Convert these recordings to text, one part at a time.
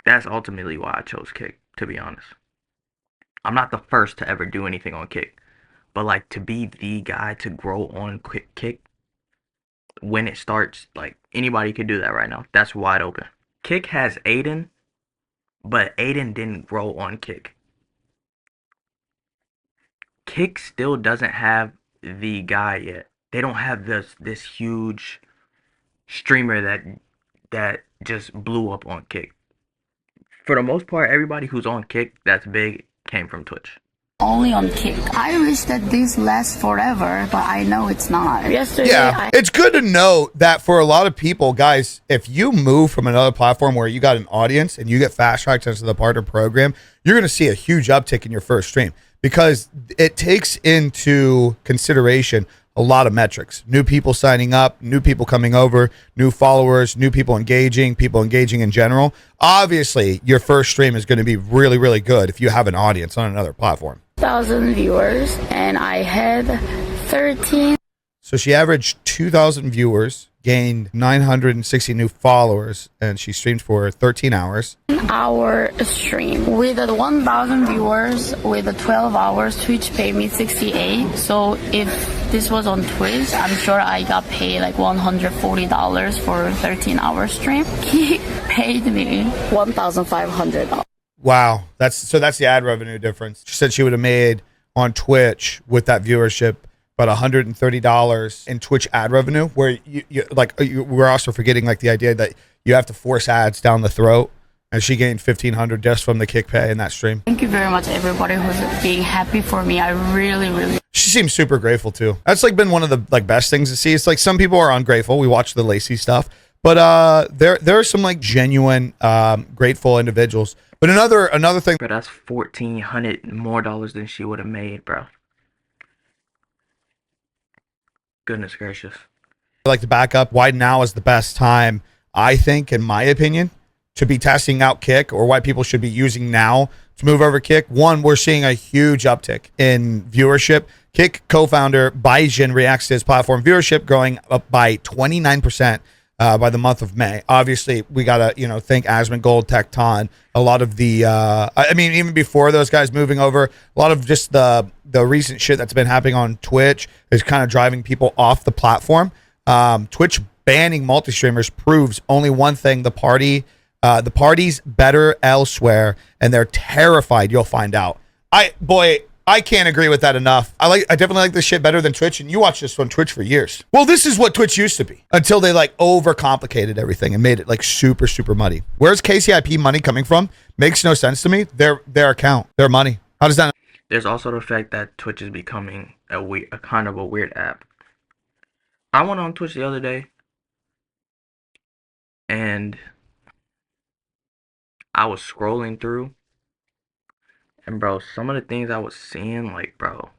That's ultimately why I chose Kick, to be honest. I'm not the first to ever do anything on Kick, but like to be the guy to grow on Kick when it starts, like anybody could do that right now. That's wide open. Kick has Aiden, but Aiden didn't grow on Kick. Kick still doesn't have the guy yet. They don't have this huge streamer that just blew up on Kick. For the most part, everybody who's on Kick that's big came from Twitch. Only on Kick. I wish that this lasts forever, but I know it's not. Yesterday, Yeah, it's good to know that for a lot of people, guys, if you move from another platform where you got an audience and you get fast tracked into the partner program, you're going to see a huge uptick in your first stream because it takes into consideration a lot of metrics. New people signing up, new people coming over, new followers, new people engaging in general. Obviously, your first stream is going to be really, really good if you have an audience on another platform. 1,000 viewers, and I had 13. So she averaged 2,000 viewers, gained 960 new followers, and she streamed for 13 hours. Hour stream with the 1,000 viewers with the 12 hours. Twitch paid me 68. So if this was on Twitch, I'm sure I got paid like $140 for a 13-hour stream. He paid me $1,500. Wow, that's the ad revenue difference. She said she would have made on Twitch with that viewership about $130 in Twitch ad revenue. Where we're also forgetting like the idea that you have to force ads down the throat. And she gained $1,500 just from the Kick pay in that stream. Thank you very much, everybody who's being happy for me. I really, really. She seems super grateful too. That's like been one of the like best things to see. It's like some people are ungrateful. We watch the Lacey stuff, but there are some like genuine grateful individuals. But another thing. Bro, that's $1,400 more than she would have made, bro. Goodness gracious. I like to back up why now is the best time, I think, in my opinion, to be testing out Kick, or why people should be using now to move over Kick. One, we're seeing a huge uptick in viewership. Kick co-founder Baijin reacts to his platform viewership growing up by 29% by the month of May. Obviously, we gotta thank Asmongold, Tecton, a lot of the I mean, even before those guys moving over, a lot of just the recent shit that's been happening on Twitch is kind of driving people off the platform. Twitch banning multi-streamers proves only one thing: the party's better elsewhere, and they're terrified you'll find out. I can't agree with that enough. I definitely like this shit better than Twitch, and you watched this on Twitch for years. Well, this is what Twitch used to be until they like overcomplicated everything and made it like super, super muddy. Where's KCIP money coming from? Makes no sense to me. Their account, their money. How does that? There's also the fact that Twitch is becoming a kind of a weird app. I went on Twitch the other day, and I was scrolling through, and bro, some of the things I was seeing, like, bro,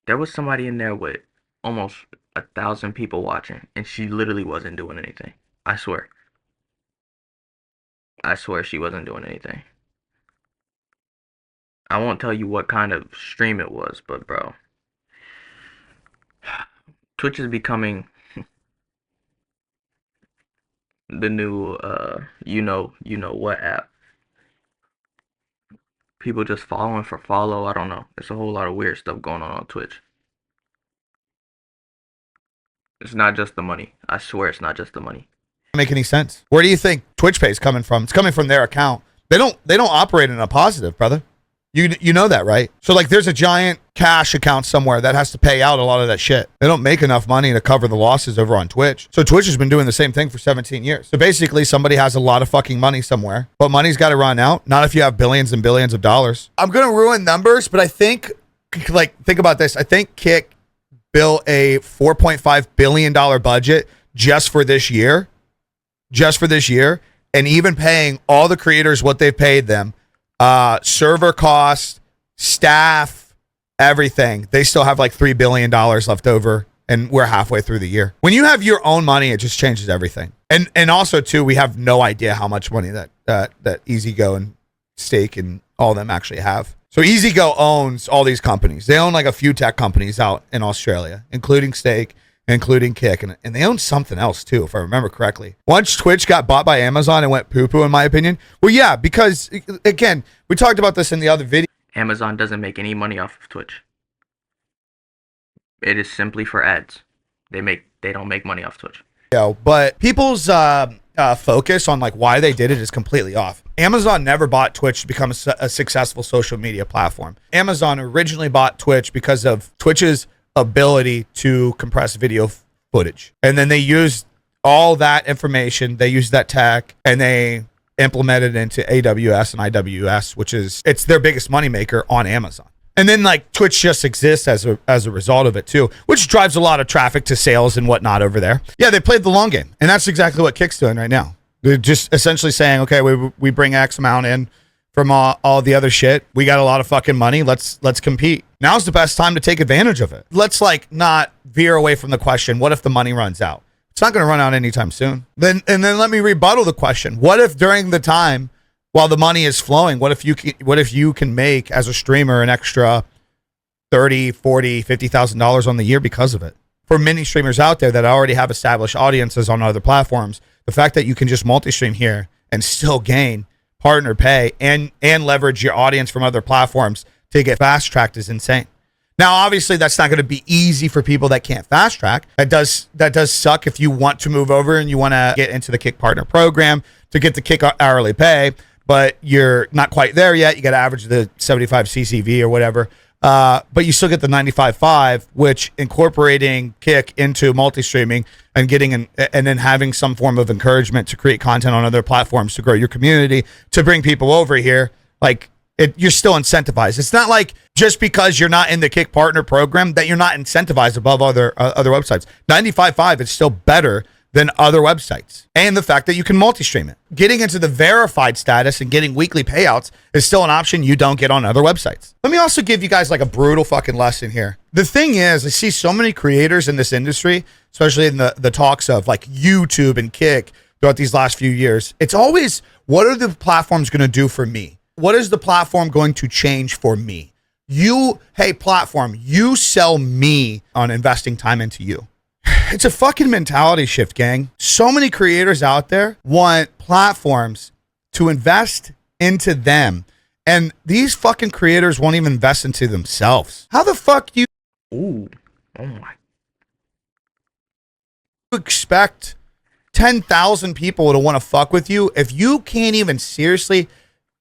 there was somebody in there with almost 1,000 people watching, and she literally wasn't doing anything. I swear she wasn't doing anything. I won't tell you what kind of stream it was, but bro, Twitch is becoming the new you know what app. People just following for follow. I don't know. There's a whole lot of weird stuff going on Twitch. It's not just the money. I swear it's not just the money. Make any sense? Where do you think Twitch pay is coming from? It's coming from their account. They don't operate in a positive, brother. You know that, right? So like there's a giant cash account somewhere that has to pay out a lot of that shit. They don't make enough money to cover the losses over on Twitch. So Twitch has been doing the same thing for 17 years. So basically somebody has a lot of fucking money somewhere, but money's got to run out. Not if you have billions and billions of dollars. I'm going to ruin numbers, but I think think about this. I think Kick built a $4.5 billion budget just for this year. And even paying all the creators what they've paid them, server costs, staff, everything. They still have like $3 billion left over, and we're halfway through the year. When you have your own money, it just changes everything. And also too, we have no idea how much money that EasyGo and Stake and all of them actually have. So EasyGo owns all these companies. They own like a few tech companies out in Australia, including Stake, including Kick, and they own something else too, if I remember correctly. Once Twitch got bought by Amazon and went poo-poo, in my opinion. Well, yeah, because again, we talked about this in the other video. Amazon doesn't make any money off of Twitch. It is simply for ads. They don't make money off Twitch. But people's focus on like why they did it is completely off. Amazon never bought Twitch to become a successful social media platform. Amazon originally bought Twitch because of Twitch's ability to compress video footage. And then they used all that information, they used that tech, and they implemented it into AWS and IWS, which is, it's their biggest moneymaker on Amazon. And then like Twitch just exists as a result of it too, which drives a lot of traffic to sales and whatnot over there. Yeah, they played the long game. And that's exactly what Kick's doing right now. They're just essentially saying, okay, we bring X amount in from all the other shit. We got a lot of fucking money. Let's compete. Now's the best time to take advantage of it. Let's like not veer away from the question, what if the money runs out? It's not going to run out anytime soon. Then let me rebuttal the question. What if during the time while the money is flowing, what if you can make as a streamer an extra $30,000, $40,000, $50,000 on the year because of it? For many streamers out there that already have established audiences on other platforms, the fact that you can just multi-stream here and still gain partner pay and leverage your audience from other platforms to get fast-tracked is insane. Now, obviously, that's not going to be easy for people that can't fast track. That does suck if you want to move over and you want to get into the Kick Partner Program to get the Kick hourly pay, but you're not quite there yet. You got to average the 75 CCV or whatever. But you still get the 95.5, which incorporating Kick into multi-streaming and and then having some form of encouragement to create content on other platforms to grow your community, to bring people over here, like you're still incentivized. It's not like just because you're not in the Kick Partner Program that you're not incentivized above other websites. 95.5 is still better than other websites. And the fact that you can multi-stream it. Getting into the verified status and getting weekly payouts is still an option you don't get on other websites. Let me also give you guys like a brutal fucking lesson here. The thing is, I see so many creators in this industry, especially in the talks of like YouTube and Kick throughout these last few years. It's always, what are the platforms going to do for me? What is the platform going to change for me? Hey, platform, you sell me on investing time into you. It's a fucking mentality shift, gang. So many creators out there want platforms to invest into them, and these fucking creators won't even invest into themselves. How the fuck do you Oh my. expect 10,000 people to want to fuck with you if you can't even seriously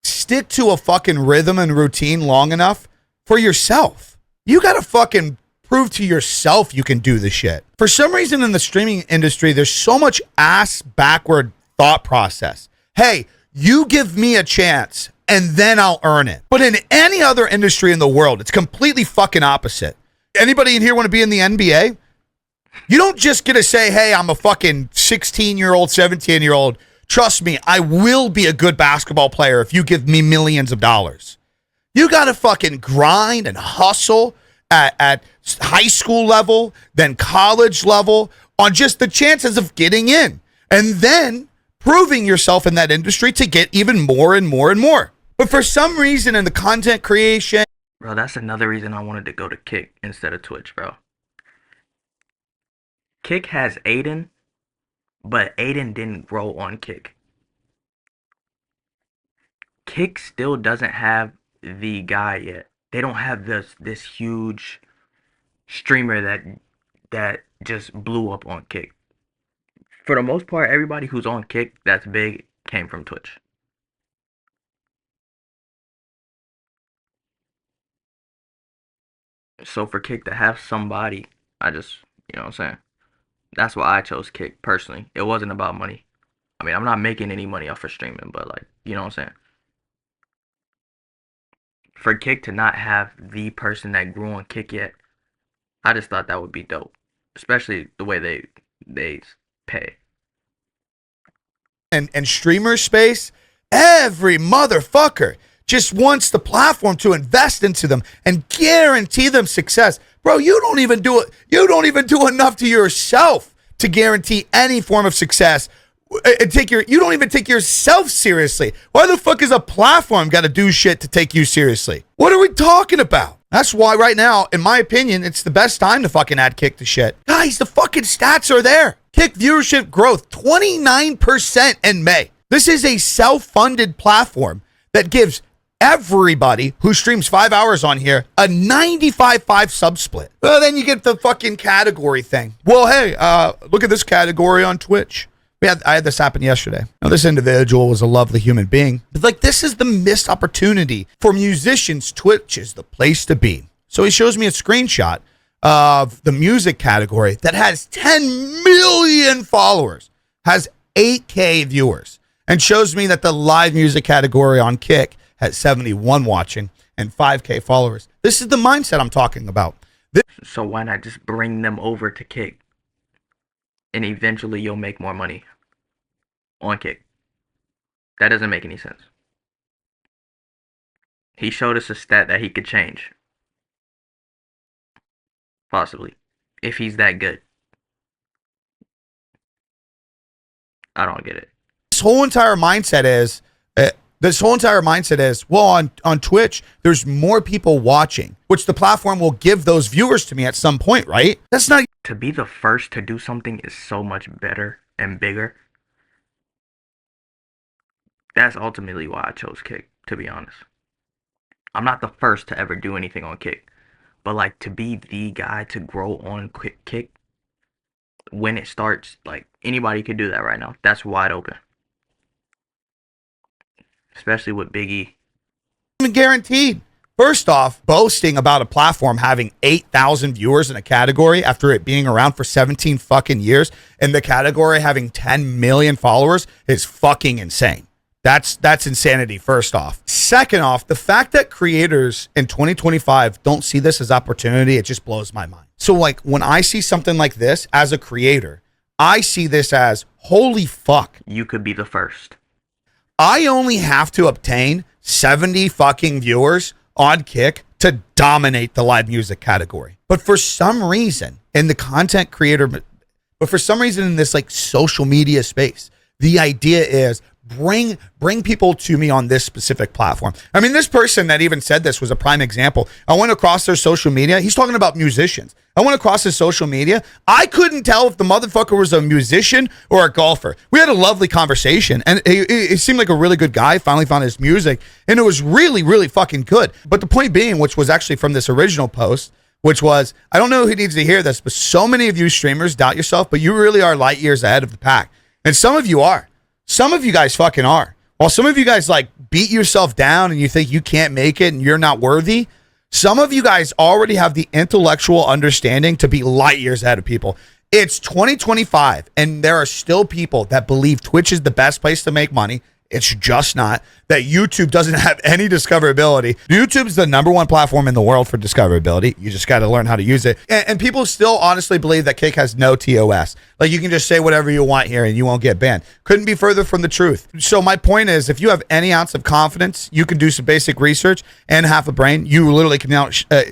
stick to a fucking rhythm and routine long enough for yourself? You gotta fucking prove to yourself you can do the shit. For some reason in the streaming industry, there's so much ass backward thought process. Hey, you give me a chance and then I'll earn it. But in any other industry in the world, it's completely fucking opposite. Anybody in here want to be in the NBA? You don't just get to say, hey, I'm a fucking 16-year-old, 17-year-old. Trust me, I will be a good basketball player if you give me millions of dollars. You got to fucking grind and hustle at high school level, then college level, on just the chances of getting in. And then proving yourself in that industry to get even more and more and more. But for some reason in the content creation... Bro, that's another reason I wanted to go to Kick instead of Twitch, bro. Kick has Aiden, but Aiden didn't grow on Kick. Kick still doesn't have the guy yet. They don't have this huge streamer that just blew up on Kick. For the most part, everybody who's on Kick that's big came from Twitch. So for Kick to have somebody, I just, you know what I'm saying? That's why I chose Kick personally. It wasn't about money. I mean, I'm not making any money off of streaming, but like, you know what I'm saying? For Kick to not have the person that grew on Kick yet, I just thought that would be dope. Especially the way they pay. And streamer space, every motherfucker just wants the platform to invest into them and guarantee them success. Bro, you don't even do it. You don't even do enough to yourself to guarantee any form of success and you don't even take yourself seriously. Why the fuck is a platform got to do shit to take you seriously? What are we talking about? That's why right now, in my opinion, it's the best time to fucking add Kick to shit. Guys, the fucking stats are there. Kick viewership growth, 29% in May. This is a self-funded platform that gives everybody who streams 5 hours on here a 95-5 sub split. Well, then you get the fucking category thing. Well, hey, look at this category on Twitch. I had this happen yesterday. Now, this individual was a lovely human being, but like, this is the missed opportunity for musicians. Twitch is the place to be. So he shows me a screenshot of the music category that has 10 million followers, has 8K viewers, and shows me that the live music category on Kick has 71 watching and 5K followers. This is the mindset I'm talking about. So why not just bring them over to Kick? And eventually you'll make more money on Kick. That doesn't make any sense. He showed us a stat that he could change. Possibly. If he's that good. I don't get it. This whole entire mindset is, well, on Twitch, there's more people watching, which the platform will give those viewers to me at some point, right? That's not... To be the first to do something is so much better and bigger. That's ultimately why I chose Kick, to be honest. I'm not the first to ever do anything on Kick, but like, to be the guy to grow on Kick, when it starts, like, anybody could do that right now. That's wide open. Especially with Big E. Guaranteed. First off, boasting about a platform having 8,000 viewers in a category after it being around for 17 fucking years and the category having 10 million followers is fucking insane. That's insanity, first off. Second off, the fact that creators in 2025 don't see this as opportunity, it just blows my mind. So like, when I see something like this as a creator, I see this as, holy fuck. You could be the first. I only have to obtain 70 fucking viewers on Kick to dominate the live music category. But for some reason in the content creator, but for some reason in this like social media space, the idea is bring people to me on this specific platform. I mean, this person that even said this was a prime example. I went across their social media. He's talking about musicians. I went across his social media. I couldn't tell if the motherfucker was a musician or a golfer. We had a lovely conversation, and he seemed like a really good guy. Finally found his music, and it was really, really fucking good. But the point being, which was actually from this original post, which was, I don't know who needs to hear this, but so many of you streamers doubt yourself, but you really are light years ahead of the pack. And some of you are. Some of you guys fucking are. While some of you guys like beat yourself down and you think you can't make it and you're not worthy, some of you guys already have the intellectual understanding to be light years ahead of people. It's 2025 and there are still people that believe Twitch is the best place to make money. It's just not. That YouTube doesn't have any discoverability. YouTube is the #1 platform in the world for discoverability. You just got to learn how to use it. And people still honestly believe that Kick has no TOS. Like, you can just say whatever you want here and you won't get banned. Couldn't be further from the truth. So my point is, if you have any ounce of confidence, you can do some basic research and half a brain. You literally can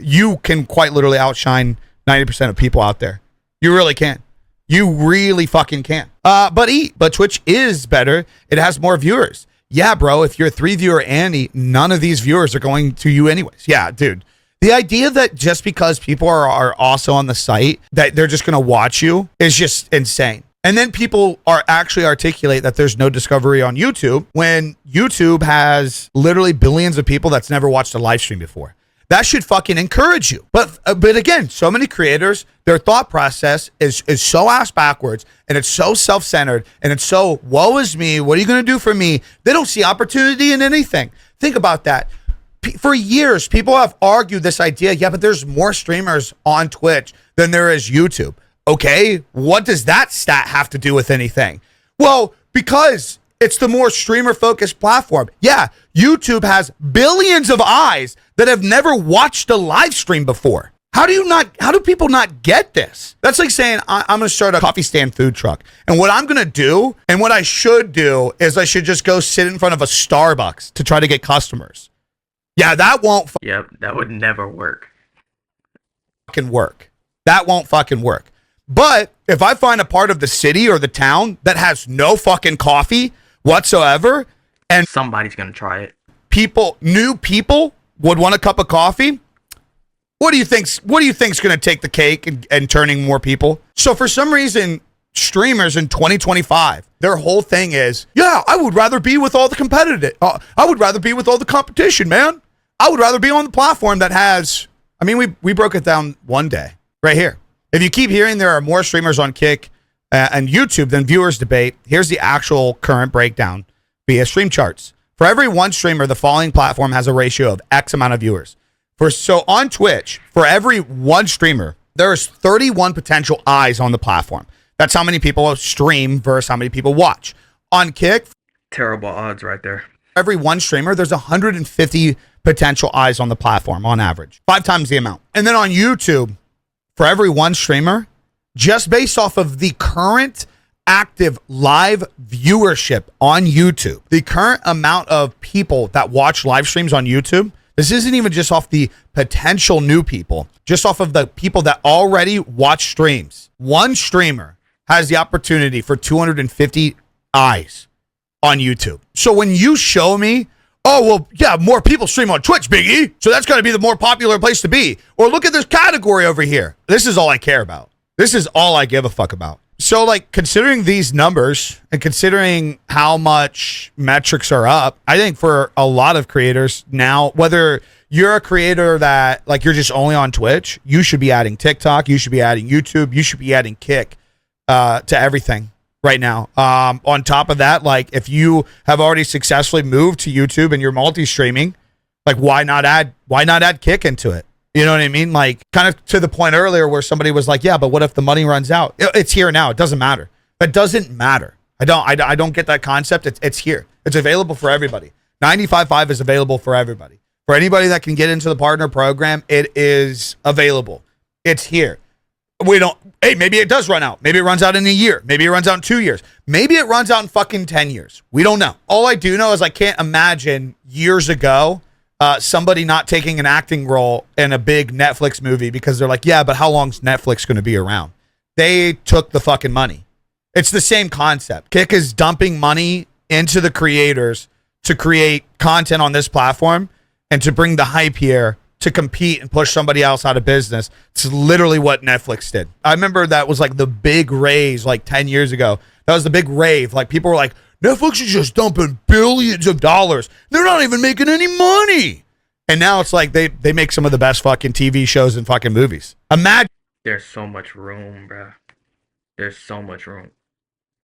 you can quite literally outshine 90% of people out there. You really can. You really fucking can. But Twitch is better. It has more viewers. Yeah, bro, if you're a 3-viewer Andy, none of these viewers are going to you anyways. Yeah, dude. The idea that just because people are also on the site, that they're just going to watch you is just insane. And then people are actually articulate that there's no discovery on YouTube when YouTube has literally billions of people that's never watched a live stream before. That should fucking encourage you. But again, so many creators, their thought process is so ass backwards, and it's so self-centered, and it's so, woe is me, what are you going to do for me? They don't see opportunity in anything. Think about that. For years, people have argued this idea, yeah, but there's more streamers on Twitch than there is YouTube. Okay, what does that stat have to do with anything? Well, because it's the more streamer-focused platform. Yeah, YouTube has billions of eyes that have never watched a live stream before. How do people not get this? That's like saying, I'm going to start a coffee stand food truck. And what I'm going to do, and what I should do, is I should just go sit in front of a Starbucks to try to get customers. Yeah, that won't Yep, that would never work. fucking work. That won't fucking work. But if I find a part of the city or the town that has no fucking coffee whatsoever, and Somebody's gonna try it. new people would want a cup of coffee, what do you think's going to take the cake and turning more people? So for some reason, streamers in 2025, their whole thing is, yeah, I would rather be with all the competitive. I would rather be with all the competition, man. I would rather be on the platform that has. I mean, we broke it down one day right here. If you keep hearing there are more streamers on Kick and YouTube than viewers debate, here's the actual current breakdown via stream charts. For every one streamer, the following platform has a ratio of X amount of viewers. So on Twitch, for every one streamer, there's 31 potential eyes on the platform. That's how many people stream versus how many people watch. On Kick, Terrible odds right there. every one streamer, there's 150 potential eyes on the platform on average, 5 times the amount. And then on YouTube, for every one streamer, just based off of the current active live viewership on YouTube, the current amount of people that watch live streams on YouTube, this isn't even just off the potential new people, just off of the people that already watch streams. One streamer has the opportunity for 250 eyes on YouTube. So when you show me, oh, well, yeah, more people stream on Twitch, Big E, so that's got to be the more popular place to be. Or look at this category over here. This is all I care about. This is all I give a fuck about. So, like, considering these numbers and considering how much metrics are up, I think for a lot of creators now, whether you're a creator that, like, you're just only on Twitch, you should be adding TikTok, you should be adding YouTube, you should be adding Kick to everything right now. On top of that, like, if you have already successfully moved to YouTube and you're multi-streaming, like, why not add Kick into it? You know what I mean? Like, kind of to the point earlier where somebody was like, yeah, but what if the money runs out? It's here now. It doesn't matter. It doesn't matter. I don't get that concept. It's here. It's available for everybody. 95.5 is available for everybody. For anybody that can get into the partner program, it is available. It's here. Hey, maybe it does run out. Maybe it runs out in a year. Maybe it runs out in 2 years. Maybe it runs out in fucking 10 years. We don't know. All I do know is I can't imagine years ago somebody not taking an acting role in a big Netflix movie because they're like, yeah, but how long's Netflix going to be around? They took the fucking money. It's the same concept. Kick is dumping money into the creators to create content on this platform and to bring the hype here to compete and push somebody else out of business. It's literally what Netflix did. I remember that was like the big raise like 10 years ago. That was the big rave. Like, people were like, Netflix is just dumping billions of dollars. They're not even making any money. And now it's like they make some of the best fucking TV shows and fucking movies. Imagine. There's so much room, bruh. There's so much room.